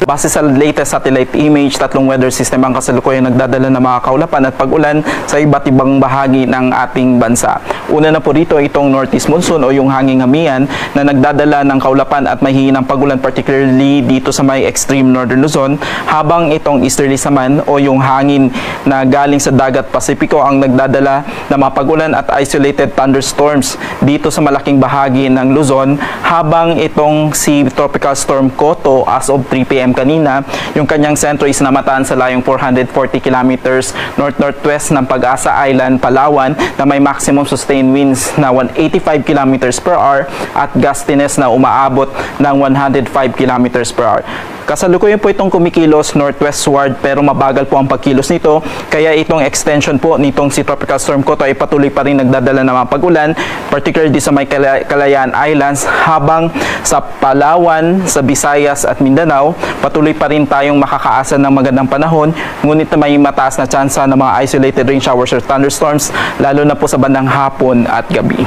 Base sa latest satellite image, tatlong weather system ang kasalukuyang nagdadala ng mga kaulapan at pag-ulan sa iba't ibang bahagi ng ating bansa. Una na po rito itong northeast monsoon o yung hanging hamian na nagdadala ng kaulapan at mahihinang pag-ulan, particularly dito sa may extreme northern Luzon, habang itong easterly naman o yung hangin na galing sa dagat Pasipiko ang nagdadala ng mga pag-ulan at isolated thunderstorms dito sa malaking bahagi ng Luzon, habang itong si Tropical Storm Koto as of 3 p.m. kanina, yung kanyang sentro is namataan sa layong 440 kilometers north-northwest ng Pag-asa Island, Palawan, na may maximum sustained winds na 185 kilometers per hour at gustiness na umaabot ng 105 kilometers per hour. Kasalukuyan po itong kumikilos northwestward pero mabagal po ang pagkilos nito, kaya itong extension po nitong si Tropical Storm Koto ay patuloy pa rin nagdadala ng mga pag-ulan, particularly sa may Kalayaan Islands, habang sa Palawan, sa Visayas at Mindanao, patuloy pa rin tayong makakaasa ng magandang panahon, ngunit may mataas na tsansa ng mga isolated rain showers or thunderstorms, lalo na po sa bandang hapon at gabi.